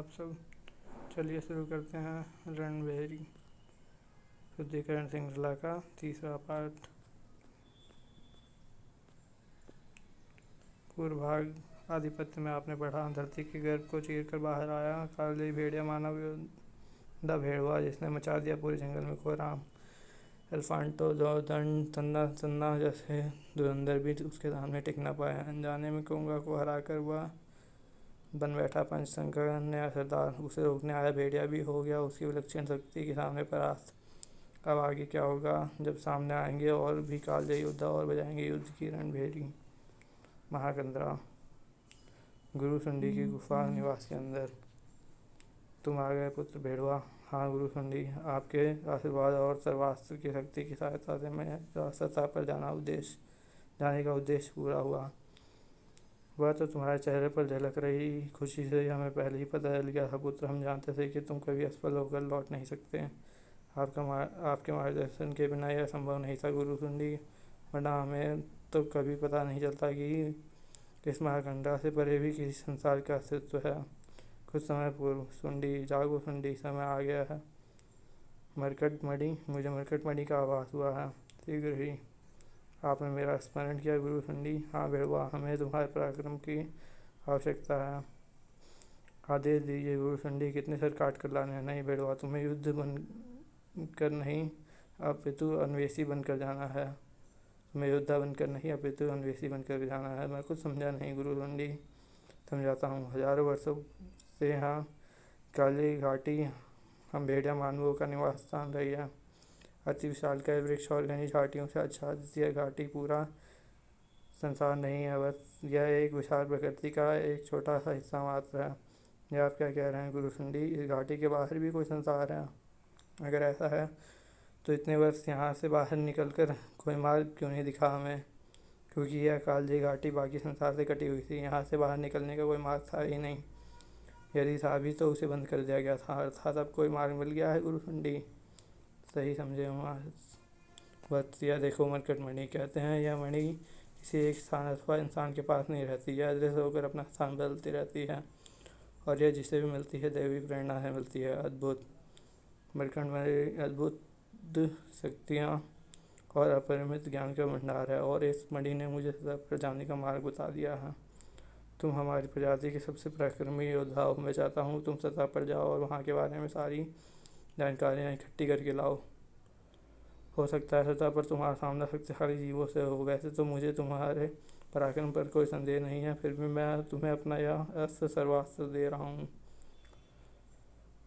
आप सब। चलिए शुरू करते हैं रणभेरी शुद्धिकरण श्रृंखला का तीसरा पार्ट। पूर्व भाग आधिपत्य में आपने पढ़ा, धरती के गर्भ को चीर कर बाहर आया कालजयी भेड़िया मानव योद्धा भेड़वा, जिसने मचा दिया पूरे जंगल में कोहराम। एल्फांटो दो दंड तन्ना तन्ना जैसे धुरंधर भी उसके सामने टिक न पाया। अनजाने में कोंगा को हराकर वह बन बैठा पंचशंकर का नया सरदार। उसे रोकने आया भेड़िया भी हो गया उसकी विलक्षण शक्ति के सामने परास्त। अब आगे क्या होगा, जब सामने आएंगे और भी कालजयी योद्धा और बजाएंगे युद्ध की रणभेरी। महाकंदरा। गुरु सुंडी की गुफा निवास के अंदर। तुम आ गए पुत्र भेड़वा। हाँ गुरु सुंडी, आपके आशीर्वाद और सर्वास्त्र की शक्ति की सहायता से मैं सतह पर जाने का उद्देश्य पूरा हुआ। वह तो तुम्हारे चेहरे पर झलक रही खुशी से हमें पहले ही पता चल गया था पुत्र। हम जानते थे कि तुम कभी असफल होकर लौट नहीं सकते। आपके मार्गदर्शन के बिना यह संभव नहीं था गुरु सुंडी, वरना हमें तो कभी पता नहीं चलता कि इस महाकंडा से परे भी किसी संसार का अस्तित्व है। कुछ समय पूर्व। सुंडी, जागो सुंडी, समय आ गया है। मुझे मरकट मणि का आभास हुआ है। शीघ्र ही। आपने मेरा स्मरण किया गुरु सुंडी। हाँ भेड़वा, हमें तुम्हारे पराक्रम की आवश्यकता है। आदेश दीजिए गुरु सुंडी, कितने सर काट कर लाने हैं। नहीं भेड़वा, तुम्हें युद्ध बन कर नहीं अपितु अन्वेषी बनकर जाना है। तुम्हें योद्धा बनकर नहीं अपितु अन्वेषी बनकर जाना है। मैं कुछ समझा नहीं गुरु सुंडी। समझाता हूँ। हजारों वर्षों से यहाँ काली घाटी हम भेड़िया मानवों का निवास स्थान रही है। अति विशालकाय वृक्ष और घनी घाटियों से आच्छादित यह घाटी पूरा संसार नहीं है, बस यह एक विशाल प्रकृति का एक छोटा सा हिस्सा मात्र है। यह आप क्या कह रहे हैं गुरु सुंडी, इस घाटी के बाहर भी कोई संसार है? अगर ऐसा है तो इतने वर्ष यहाँ से बाहर निकलकर कोई मार्ग क्यों नहीं दिखा हमें? क्योंकि यह कालजयी घाटी बाकी संसार से कटी हुई थी। यहाँ से बाहर निकलने का कोई मार्ग था ही नहीं। यदि था भी तो उसे बंद कर दिया गया था, अर्थात अब कोई मार्ग मिल गया है गुरु सुंडी। सही समझे हो बस। यह देखो मरकट मणि, कहते हैं यह मणि किसी एक स्थान अथवा इंसान के पास नहीं रहती, यह अदृश्य होकर अपना स्थान बदलती रहती है और यह जिसे भी मिलती है दैवी प्रेरणा से मिलती है। अद्भुत मरकट मणि, अद्भुत शक्तियाँ और अपरिमित ज्ञान का भंडार है, और इस मणि ने मुझे सतह पर जाने का मार्ग बता दिया है। तुम हमारी प्रजाति के सबसे पराक्रमी योद्धा हो। मैं चाहता हूँ तुम सतह पर जाओ और वहाँ के बारे में सारी जानकारियाँ इकट्ठी करके लाओ। हो सकता है सतह पर तुम्हारा सामना शक्तिशाली जीवों से हो। वैसे तो मुझे तुम्हारे पराक्रम पर कोई संदेह नहीं है, फिर भी मैं तुम्हें अपना यह अस्त्र सर्वास्त्र दे रहा हूँ।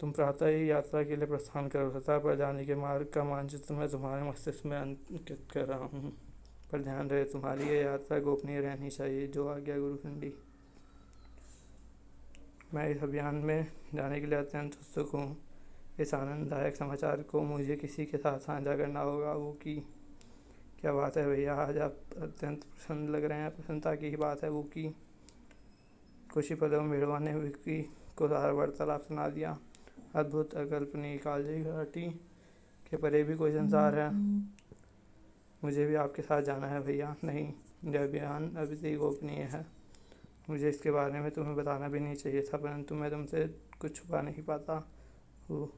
तुम प्रातः ही यात्रा के लिए प्रस्थान करो। सतह पर जाने के मार्ग का मानचित्र मैं तुम्हारे मस्तिष्क में अंकित कर रहा हूँ, पर ध्यान रहे तुम्हारी यह यात्रा गोपनीय रहनी चाहिए। जो आज्ञा गुरु सुंडी। मैं इस अभियान में जाने के लिए अत्यंत उत्सुक हूँ। इस आनंददायक समाचार को मुझे किसी के साथ साझा करना होगा। वो की क्या बात है भैया, आज आप अत्यंत प्रसन्न लग रहे हैं। प्रसन्नता की ही बात है वो की। कुछ ही पलों में भेड़वा ने विक्की को सारा वार्तालाप सुना दिया। अद्भुत, अकल्पनीय, कालजयी घाटी के परे भी कोई संसार है। मुझे भी आपके साथ जाना है भैया। नहीं, यह अभियान अभी से गोपनीय है। मुझे इसके बारे में तुम्हें बताना भी नहीं चाहिए था, परंतु मैं तुमसे कुछ छुपा नहीं पाता हूँ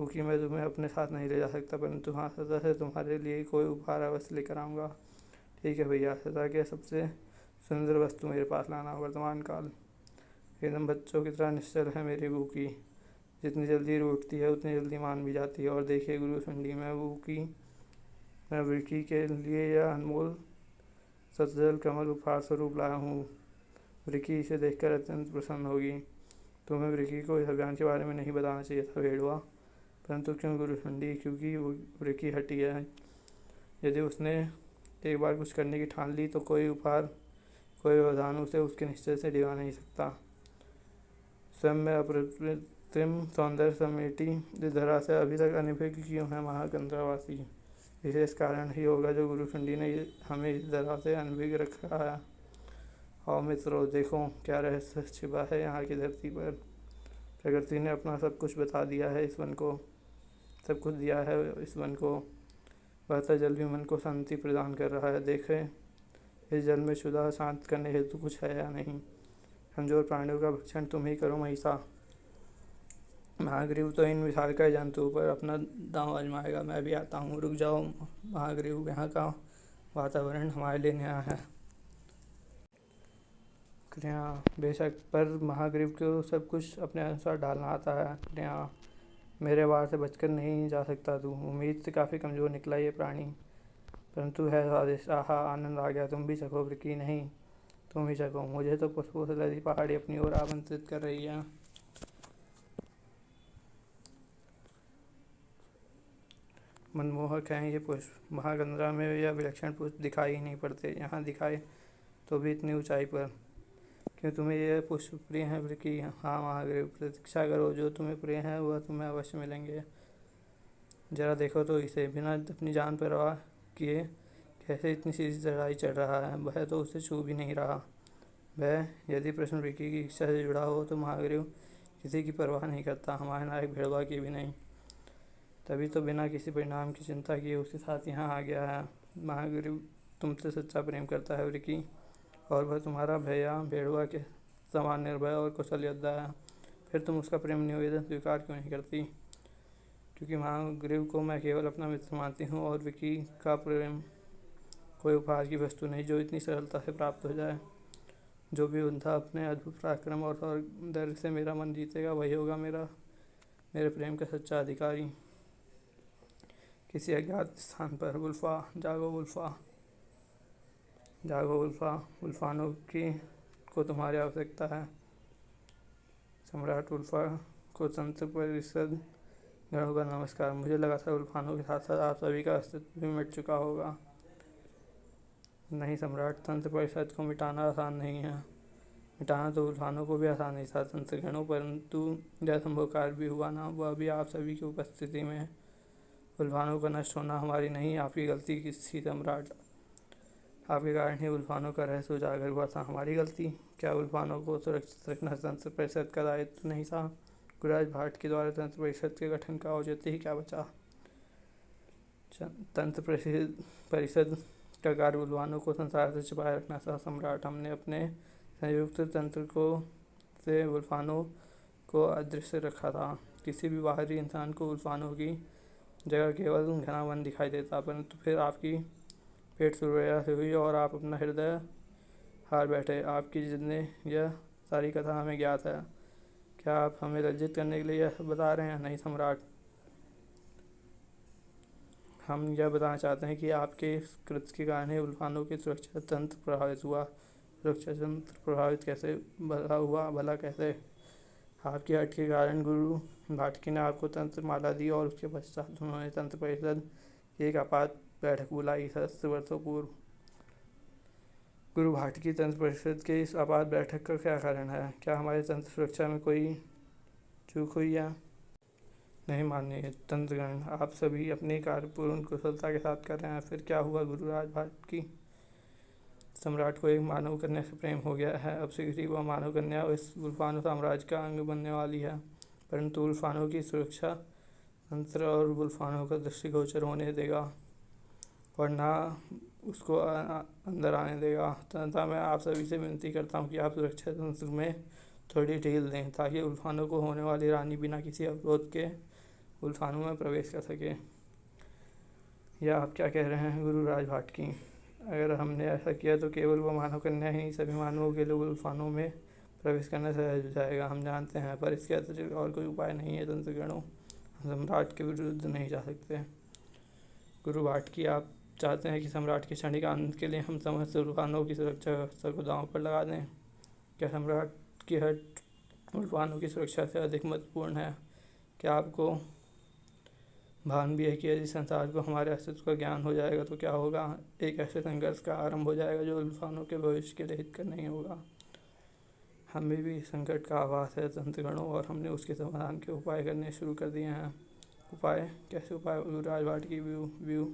कि मैं तुम्हें अपने साथ नहीं ले जा सकता, परंतु हाँ, सतह से तुम्हारे लिए कोई उपहार अवश्य लेकर आऊँगा। ठीक है भैया। सतह के सबसे सुंदर वस्तु मेरे पास लाना। वर्तमान काल। एकदम बच्चों की तरह निश्चल है मेरी बूकी। जितनी जल्दी रूठती है उतनी जल्दी मान भी जाती है। और देखिए गुरु सुंडी, मैं विक्की के लिए यह अनमोल सतजल कमल उपहार स्वरूप लाया हूँ। विक्की इसे देखकर अत्यंत प्रसन्न होगी। तुम्हें विक्की को इस अभियान के बारे में नहीं बताना चाहिए था भेड़वा। परंतु क्यों गुरु सुंडी? क्योंकि विक्की हटी है। यदि उसने एक बार कुछ करने की ठान ली तो कोई उपहार, कोई व्यवधान उसे उसके निश्चय से डिगा नहीं सकता। स्वयं में अप्रतिम सौंदर्य समेटी इस धरा से अभी तक अनभिज्ञ क्यों है महाकंदरावासी? विशेष कारण ही होगा जो गुरु सुंडी ने हमें इस धरा से अनभिज्ञ रखा है। और मित्रों, देखो क्या रहस्य छिपा है यहाँ की धरती पर। प्रकृति ने अपना सब कुछ बता दिया है इस वन को, सब कुछ दिया है इस वन को। बहता जल भी मन को शांति प्रदान कर रहा है। देखें इस जल में क्षुधा शांत करने हेतु कुछ है या नहीं। कमजोर प्राणियों का भक्षण तुम ही करो महिषा। महाग्रीव तो इन विशालकाय जंतुओं पर अपना दांव आजमाएगा। मैं भी आता हूँ, रुक जाओ महाग्रीव, यहाँ का वातावरण हमारे लिए नया है। क्रिया बेशक, पर महाग्रीव को सब कुछ अपने अनुसार डालना आता है। क्रिया मेरे वार से बचकर नहीं जा सकता तू। उम्मीद से काफ़ी कमज़ोर निकला ये प्राणी, परंतु है स्वादिष्ट। आहा, आनंद आ गया। तुम भी चखो वृकी। नहीं, तुम ही चखो। मुझे तो पुष्पों से लदी पहाड़ी अपनी ओर आमंत्रित कर रही है। मनमोहक हैं ये पुष्प। महागंधरा में यह विलक्षण पुष्प दिखाई ही नहीं पड़ते। यहाँ दिखाए तो भी इतनी ऊंचाई पर। क्यों तुम्हें यह पुष्प प्रिय है वृकी? हाँ महाग्रीव, प्रतीक्षा करो, जो तुम्हें प्रिय है वह तुम्हें अवश्य मिलेंगे। जरा देखो तो इसे, बिना अपनी जान परवाह किए कैसे इतनी सीधी चढ़ाई चढ़ रहा है। वह तो उसे छू भी नहीं रहा। वह, यदि प्रश्न वृकी की इच्छा से जुड़ा हो तो महाग्रीव किसी की परवाह नहीं करता, हमारे नायक भेड़वा की भी नहीं। तभी तो बिना किसी परिणाम की चिंता किए उसके साथ यहाँ आ गया है। महाग्रीव तुमसे सच्चा प्रेम करता है वृकी, और वह तुम्हारा भैया भेड़वा के समान निर्भय और कुशल योद्धा है। फिर तुम उसका प्रेम निवेदन स्वीकार क्यों नहीं करती? क्योंकि महाग्रीव को मैं केवल अपना मित्र मानती हूँ, और विकी का प्रेम कोई उपहार की वस्तु नहीं जो इतनी सरलता से प्राप्त हो जाए। जो भी उनका अपने अद्भुत पराक्रम और सौंदर्य से मेरा मन जीतेगा, वही होगा मेरे प्रेम का सच्चा अधिकारी। किसी अज्ञात स्थान पर। वुल्फा, जागो वुल्फा, जागो वुल्फा। वुल्फानों की को तुम्हारी आवश्यकता है। सम्राट वुल्फा को तंत्र परिषद गणों का नमस्कार। मुझे लगा था वुल्फानों के साथ साथ आप सभी का अस्तित्व भी मिट चुका होगा। नहीं सम्राट, तंत्र परिषद को मिटाना आसान नहीं है। मिटाना तो वुल्फानों को भी आसान नहीं था तंत्र गणों, परंतु यह संभव कार्य भी हुआ ना, वह भी आप सभी की उपस्थिति में। वुल्फानों का नष्ट होना हमारी नहीं, आपकी गलती की थी सम्राट। आपके कारण ही वुल्फानों का रहस्य उजागर हुआ था। हमारी गलती? क्या वुल्फानों को सुरक्षित रखना तंत्र परिषद का दायित्व नहीं था? गुरुराज भाट के द्वारा तंत्र परिषद के गठन का औचित्य ही क्या बचा? तंत्र परिषद का कार्य वुल्फानों को संसार से छिपाए रखना था सम्राट। हमने अपने संयुक्त तंत्र को से वुल्फानों को अदृश्य रखा था। किसी भी बाहरी इंसान को वुल्फानों की जगह केवल घना वन दिखाई देता, परंतु फिर आपकी पेट सुरैया से हुई और आप अपना हृदय हार बैठे। आपकी जितने यह सारी कथा हमें ज्ञात है। क्या आप हमें लज्जित करने के लिए यह बता रहे हैं? नहीं सम्राट, हम यह बताना चाहते हैं कि आपके कृत्य के कारण ही वुल्फानों की सुरक्षा तंत्र प्रभावित हुआ। सुरक्षा तंत्र प्रभावित कैसे भला कैसे? आपकी हट के कारण गुरु भाटकी ने आपको तंत्र माला दी, और उसके पश्चात उन्होंने तंत्र परिषद की एक आपात बैठक बुलाई 7 वर्षों पूर्व। गुरु भाटकी तंत्र परिषद के इस आपात बैठक का क्या कारण है? क्या हमारे तंत्र सुरक्षा में कोई चूक हुई है? नहीं माननीय तंत्रगण, आप सभी अपने कार्य पूर्ण कुशलता के साथ कर रहे हैं। फिर क्या हुआ गुरुराज भाटकी? सम्राट को एक मानव कन्या से प्रेम हो गया है। अब शीघ्र ही वह मानव कन्या इस वुल्फानो साम्राज्य का अंग बनने वाली है, परंतु वुल्फानो की सुरक्षा तंत्र और वुल्फानो का दृष्टिगोचर होने देगा, और ना उसको अंदर आने देगा। तथा मैं आप सभी से विनती करता हूँ कि आप सुरक्षा तंत्र में थोड़ी ढील दें, ताकि वुल्फानो को होने वाली रानी बिना किसी अवरोध के वुल्फानो में प्रवेश कर सके। यह आप क्या कह रहे हैं गुरुराज भाटकी? अगर हमने ऐसा किया तो केवल वह मानव कन्या ही नहीं, सभी मानवों के लिए वुल्फानो में प्रवेश करना सहज हो जाएगा, हम जानते हैं। पर इसके अतिरिक्त और कोई उपाय नहीं है तंत्रगणों। हम सम्राट के विरुद्ध नहीं जा सकते। गुरु भाटकी, आप चाहते हैं कि सम्राट के क्षणिक आनंद के लिए हम समस्त वुल्फानो की सुरक्षा व्यवस्था को दांव पर लगा दें? क्या सम्राट की हट वुल्फानो की सुरक्षा से अधिक महत्वपूर्ण है? क्या आपको भान भी है कि यदि संसार को हमारे अस्तित्व का ज्ञान हो जाएगा तो क्या होगा? एक ऐसे संघर्ष का आरंभ हो जाएगा जो वुल्फानो के भविष्य के लिए हितकर नहीं होगा। हमें भी संकट का आभास है तंत्रगणों, और हमने उसके समाधान के उपाय करने शुरू कर दिए हैं। उपाय? कैसे उपाय गुरुराज भाटकी? व्यू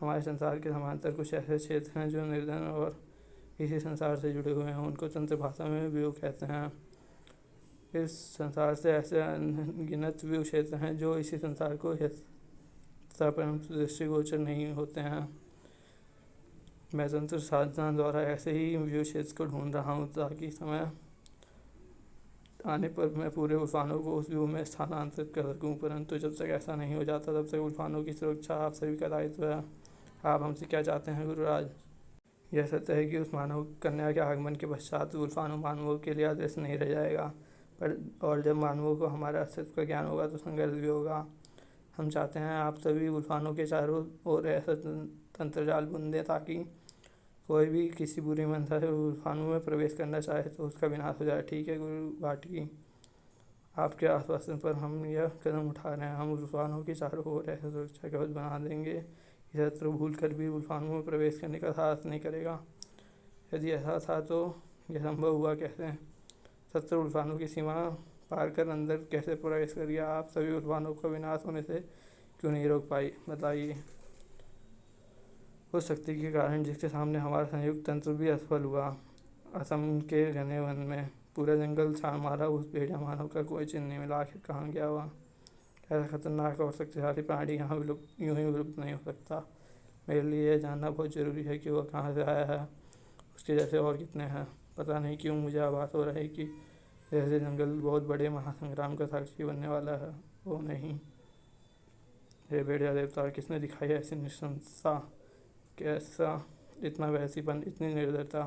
हमारे संसार के समांतर कुछ ऐसे क्षेत्र हैं जो निर्धन और इसी संसार से जुड़े हुए हैं। उनको तंत्र भाषा में व्यू कहते हैं। इस संसार से ऐसे अनगिनत व्यू क्षेत्र हैं जो इसी संसार को परंतु दृष्टिगोचर नहीं होते हैं। मैं तंत्र साधना द्वारा ऐसे ही व्यू क्षेत्र को ढूंढ रहा हूँ, ताकि समय आने पर मैं पूरे उल्फानों को उस व्यूह में स्थानांतरित कर सकूं, परंतु जब तक ऐसा नहीं हो जाता तब तक उल्फानों की सुरक्षा आप सभी का दायित्व है। आप हमसे क्या चाहते हैं गुरुराज? यह सत्य है कि उस मानव कन्या के आगमन के पश्चात उल्फानो मानवों के लिए अदृश्य नहीं रह जाएगा, पर और जब मानवों को हमारे अस्तित्व का ज्ञान होगा तो संघर्ष भी होगा। हम चाहते हैं आप सभी उल्फानों के चारों ओर ऐसा तंत्र जाल बुन दें ताकि कोई भी किसी बुरी मंशा से उल्फानों में प्रवेश करना चाहे तो उसका विनाश हो जाए। ठीक है गुरु भाटकी, आपके आश्वासन पर हम यह कदम उठा रहे हैं। हम उल्फानों के चारों ओर ऐसा सुरक्षा कवच बना देंगे कि शत्रु भूल कर भी उल्फानों में प्रवेश करने का साहस नहीं करेगा। यदि ऐसा था तो यह संभव हुआ कैसे? शत्रु उल्फानों की सीमा पार कर अंदर कैसे प्रवेश कर गया? आप सभी उल्फानों का विनाश होने से क्यों नहीं रोक पाई, बताइए। उस शक्ति के कारण जिसके सामने हमारा संयुक्त तंत्र भी असफल हुआ। असम के घने वन में पूरा जंगल छान मारा, उस भेड़िया मानव का कोई चिन्ह नहीं मिला। आखिर कहाँ गया हुआ? ऐसा खतरनाक और शक्तिशाली प्राणी यहाँ विलुप्त यूं ही विलुप्त नहीं हो सकता। मेरे लिए यह जानना बहुत ज़रूरी है कि वह कहाँ से आया है, उसके जैसे और कितने हैं। पता नहीं क्यों मुझे आभास हो रहा है कि जैसे जंगल बहुत बड़े महासंग्राम का साक्षी बनने वाला है। वो नहीं, हे भेड़िया देवता, किसने दिखाई ऐसी निशंसा, कैसा इतना वैसीपन, इतनी निर्दयता?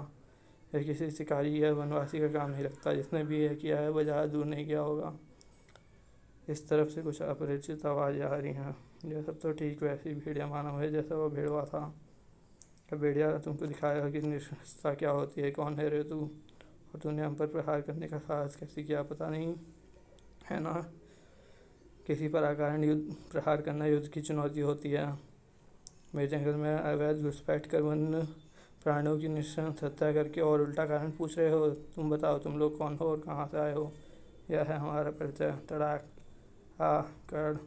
यह किसी शिकारी या वनवासी का काम नहीं लगता। जिसने भी यह किया है वह ज़्यादा दूर नहीं गया होगा। इस तरफ से कुछ अपरिचित आवाज़ें आ रही हैं। यह सब तो ठीक वैसी भेड़िया मानव है जैसा वह भेड़वा था। क्या भेड़िया तुमको दिखाया कि निशंसा क्या होती है? कौन है रे तू, और तूने हम पर प्रहार करने का साहस कैसे किया? पता नहीं है ना, किसी पर अकारण युद्ध प्रहार करना युद्ध की चुनौती होती है। मेरे जंगल में अवैध घुसपैठ कर वन प्राणियों की नृशंस हत्या करके और उल्टा कारण पूछ रहे हो? तुम बताओ, तुम लोग कौन हो और कहाँ से आए हो? यह है हमारा परिचय। तड़ाक कर,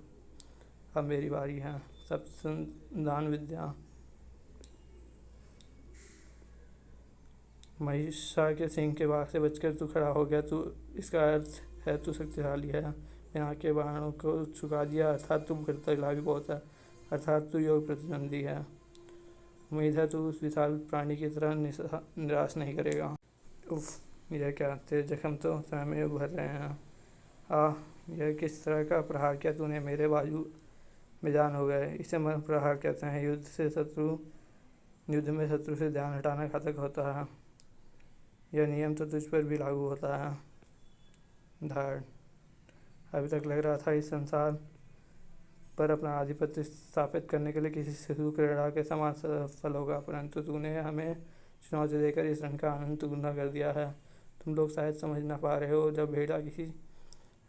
अब मेरी बारी है। सब दान विद्या। महिषा के सिंह के वार से बचकर तू खड़ा हो गया। तू, इसका अर्थ है तू शक्तिशाली है। यहाँ के बाणों को चुका दिया, अर्थात तू भी बहुत है, अर्थात तू योग प्रतिद्वंदी है। उम्मीद है तू उस विशाल प्राणी की तरह निराश नहीं करेगा। उफ, यह क्या, तेरे जख्म तो स्वयं में उभर रहे हैं। यह किस तरह का प्रहार किया तूने? मेरे बाजू में जान हो गए। इसे मन प्रहार कहते हैं। युद्ध में शत्रु से ध्यान हटाना घातक होता है। यह नियम तो तुझ पर भी लागू होता है। धाड़, अभी तक लग रहा था इस संसार पर अपना आधिपत्य स्थापित करने के लिए किसी शिशु क्रीड़ा के समान सफल होगा, परंतु तूने हमें चुनौती देकर इस रण का आनंद दुगना कर दिया है। तुम लोग शायद समझ ना पा रहे हो, जब भेड़ा किसी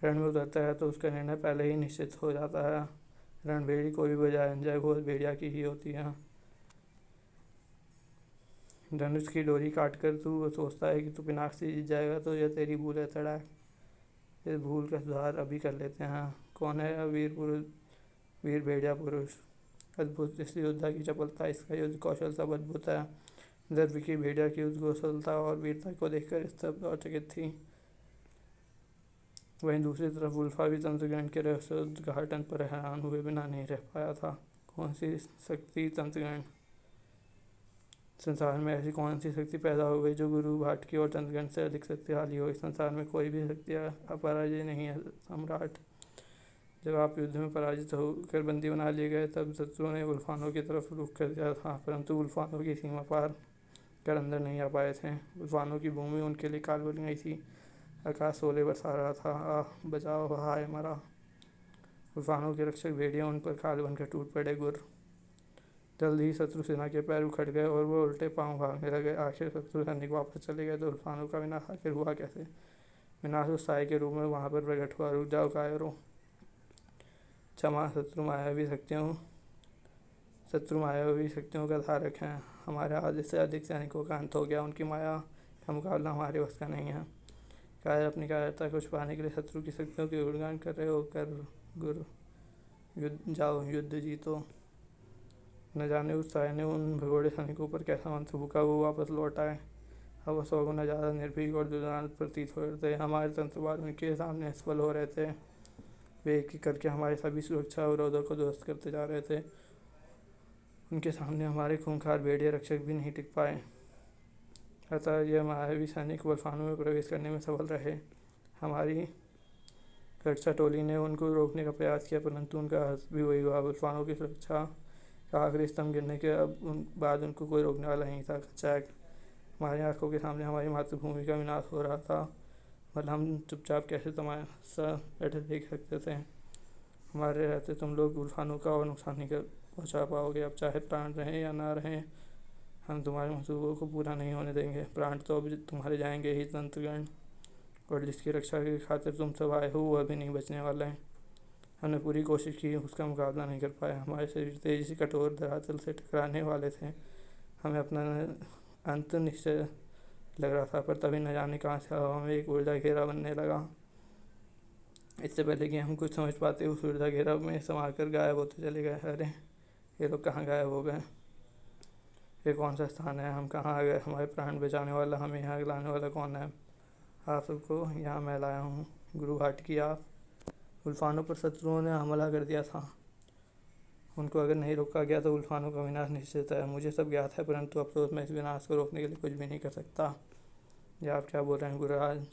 रण में उतरता है तो उसका निर्णय पहले ही निश्चित हो जाता है। रणभेड़ी कोई भी बजाय जय घोष भेड़िया की ही होती है। धनुष की डोरी काट कर तू सोचता है कि तू पिनाक से जीत जाएगा, तो यह तेरी भूल है। तड़ाक, इस भूल का सुधार अभी कर लेते हैं। कौन है यह वीर भेड़िया पुरुष? अद्भुत, इस योद्धा की चपलता, इसका युद्ध कौशल सब अद्भुत है। दर्भ की भेड़िया की युद्ध कौशलता और वीरता को देखकर स्तब्ध और चकित थी। वहीं दूसरी तरफ उल्फा भी तंत्रग्रहण के रहस्योद्घाटन पर हैरान हुए बिना नहीं रह पाया था। कौन सी शक्ति तंत्रग्रहण? संसार में ऐसी कौन सी शक्ति पैदा हो गई जो गुरु भाटकी और तंत्रग्रहण से अधिक शक्तिशाली हो? इस संसार में कोई भी शक्ति अपराजय नहीं है सम्राट। जब आप युद्ध में पराजित होकर बंदी बना लिए गए तब शत्रुओं ने उल्फानों की तरफ रुख कर दिया था, परंतु उल्फानों की सीमा पार कर अंदर नहीं आ पाए थे। उल्फानों की भूमि उनके लिए काल बन गई थी। आकाश शोले बरसा रहा था। बचाओ, हाय मरा। उल्फानों के रक्षक भेड़िया उन पर काल बनकर टूट पड़े। गुर, जल्द ही शत्रु सेना के पैर उखड़ गए और वो उल्टे पांव भागने लगे। आखिर शत्रु सैनिक वापस चले गए तो उल्फानों का विनाश आखिर हुआ कैसे? विनाश उस साय के रूप में वहाँ पर प्रकट हुआ। रुक जाओ कायरों, क्षमा, शत्रु मायावी शक्तियों का धारक हैं। हमारे आधे से अधिक सैनिकों का अंत हो गया। उनकी माया का मुकाबला हमारे वश का नहीं है। कायर अपनी कायरता को छुपाने के लिए शत्रु की शक्तियों की गुणगान कर रहे हो। कर गुरु, जाओ युद्ध जीतो। न जाने उस साय ने उन भगोड़े सैनिकों पर कैसा मंत्र फूका, वो वापस लौट आए। अब वह 100 गुना ज़्यादा निर्भीक और दुर्दांत प्रतीत हो रहे थे। हमारे तंत्रवाद उनके सामने असफल हो रहे थे। वे एक एक करके हमारे सभी सुरक्षा अवरोधों को ध्वस्त करते जा रहे थे। उनके सामने हमारे खूंखार भेड़िया रक्षक भी नहीं टिक पाए। अतः यह मायावी सैनिक उल्फानों में प्रवेश करने में सफल रहे। हमारी रक्षा टोली ने उनको रोकने का प्रयास किया, परंतु उनका हश्र भी वही हुआ। गुल्फानों की सुरक्षा का आखिरी स्तंभ गिरने के बाद उनको कोई रोकने वाला नहीं था। चैक, हमारी आंखों के सामने हमारी मातृभूमि का विनाश हो रहा था, मतलब हम चुपचाप कैसे तमाशा बैठे देख सकते थे। हमारे रहते तुम लोग गुल्फानों का और नुकसान नहीं कर पहुँचा पाओगे। अब चाहे प्राण रहें या ना रहें, हम तुम्हारे मंसूबों को पूरा नहीं होने देंगे। प्राण तो अब तुम्हारे जाएंगे ही तंत्रगण, और जिसकी रक्षा की खातिर तुम सब आए हो वह भी नहीं बचने वाला है। हमने पूरी कोशिश की, उसका मुकाबला नहीं कर पाया। हमारे शरीर तेजी से कठोर धरातल से टकराने वाले थे। हमें अपना अंत निश्चय लग रहा था, पर तभी न जाने कहाँ से हवा में एक ऊर्जा घेरा बनने लगा। इससे पहले कि हम कुछ समझ पाते, उस ऊर्जा घेरा में समा कर गायब होते चले गए। अरे ये लोग कहाँ गायब हो गए? ये कौन सा स्थान है? हम कहाँ आ गए? हमारे प्राण बचाने वाला, हमें यहाँ लाने वाला कौन है? आप सबको यहाँ मैं लाया हूँ। गुरु घाटकी, आप गुल्फानों पर शत्रुओं ने हमला कर दिया था। उनको अगर नहीं रोका गया तो गुल्फानों का विनाश निश्चित है। मुझे सब ज्ञात है, परंतु अफसोस मैं इस विनाश को रोकने के लिए कुछ भी नहीं कर सकता। ये आप क्या बोल रहे हैं गुरुराज?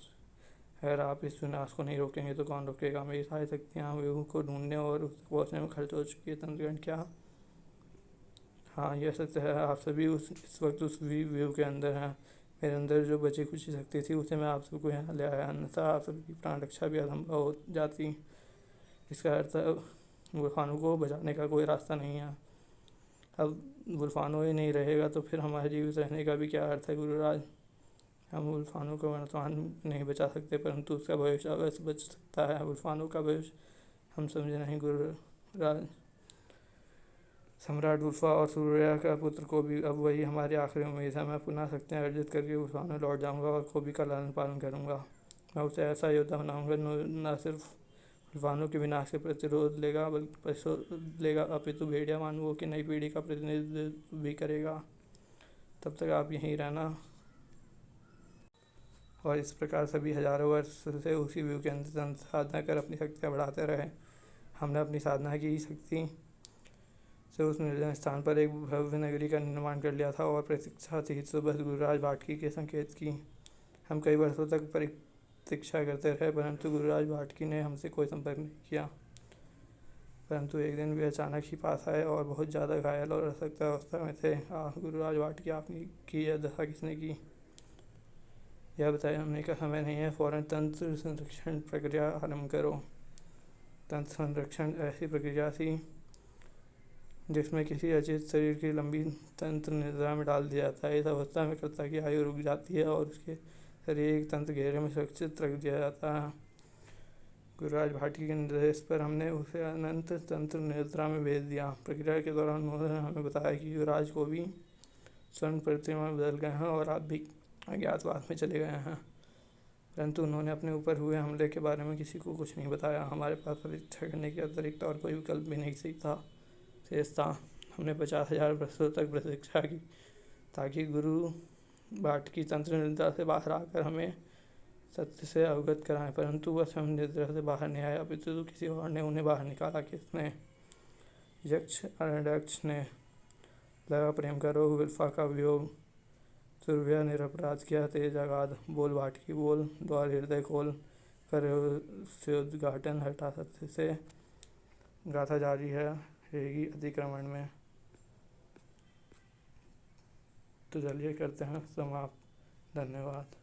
अगर आप इस विनाश को नहीं रोकेंगे तो कौन रोकेगा? मेरी सारी शक्तियाँ व्यू को ढूंढने और उस तक पहुँचने में खर्च हो चुकी है। तंत्रगण, क्या? हाँ, यह सत्य है। आप सभी इस वक्त उस व्यू के अंदर हैं। मेरे अंदर जो बची खुची शक्ति थी उसे मैं आप सबको यहाँ ले आया, अन्यथा आप सबकी प्राण रक्षा भी असंभव हो जाती। इसका अर्थ गुल्फानों को बचाने का कोई रास्ता नहीं है। अब गुल्फानों ही नहीं रहेगा तो फिर हमारे जीवित रहने का भी क्या अर्थ है गुरुराज? हम गुल्फानों को वर्तमान नहीं बचा सकते, परंतु उसका भविष्य अवश्य बच सकता है। गुल्फानों का भविष्य हम समझे नहीं गुरुराज। सम्राट गुल्फा और सूर्या का पुत्र को भी अब वही हमारी आखिरी उम्मीद है। मैं पुनः शक्तियाँ अर्जित करके गुल्फानों लौट जाऊँगा और कोबी का लालन पालन करूँगा। मैं उसे ऐसा योद्धा बनाऊँगा न सिर्फ गुल्फानों के विनाश के प्रतिरोध लेगा, बल्कि प्रतिशोध लेगा, अपितु भेड़िया मानवों की नई पीढ़ी का प्रतिनिधित्व भी करेगा। तब तक आप यहीं रहना। और इस प्रकार सभी हजारों वर्ष से उसी व्यू के अंदर साधना कर अपनी शक्तियाँ बढ़ाते रहे। हमने अपनी साधना की शक्ति से उस निर्जन स्थान पर एक भव्य नगरी का निर्माण कर लिया था और प्रतीक्षा थी तो बस गुरुराज भाटकी के संकेत की। हम कई वर्षों तक प्रतीक्षा करते रहे, परंतु गुरुराज भाटकी ने हमसे कोई संपर्क नहीं किया। परंतु एक दिन वे अचानक ही पास आए और बहुत ज़्यादा घायल और असक्त अवस्था में थे। गुरुराज भाटकी, आपने की यह दशा किसने की? यह बताने का समय नहीं है, फौरन तंत्र संरक्षण प्रक्रिया आरंभ करो। तंत्र संरक्षण ऐसी प्रक्रिया थी जिसमें किसी अचेत शरीर की लंबी तंत्र निद्रा में डाल दिया जाता है। इस अवस्था में कर्ता की आयु रुक जाती है और उसके शरीर एक तंत्र घेरे में सुरक्षित रख दिया जाता है। गुरुराज भाटी के निर्देश पर हमने उसे अनंत तंत्र निद्रा में भेज दिया। प्रक्रिया के दौरान उन्होंने हमें बताया कि युवराज को भी स्वर्ण प्रतिमा में बदल गए हैं और आप भी अज्ञातवास में चले गए हैं, परंतु उन्होंने अपने ऊपर हुए हमले के बारे में किसी को कुछ नहीं बताया। हमारे पास परीक्षा करने के अतिरिक्त और कोई विकल्प भी नहीं शेष था। हमने 50,000 वर्षों तक प्रतीक्षा की ताकि गुरु भाटकी तंत्र निद्रा से बाहर आकर हमें सत्य से अवगत कराएं, परंतु वह स्वयं निद्रा से बाहर नहीं आया, अपितु किसी और ने उन्हें बाहर निकाला। किसने? यक्ष अरण्यक्ष ने। लगा प्रेम का रोग, विल्फा का वियोग, सुरभ्या निरपराध किया तेज अगाध। बोल भाटकी बोल, द्वार हृदय खोल, कर से उद्घाटन हटा सत्य से। गाथा जारी है रहेगी अतिक्रमण में। तो चलिए करते हैं समाप्त। धन्यवाद।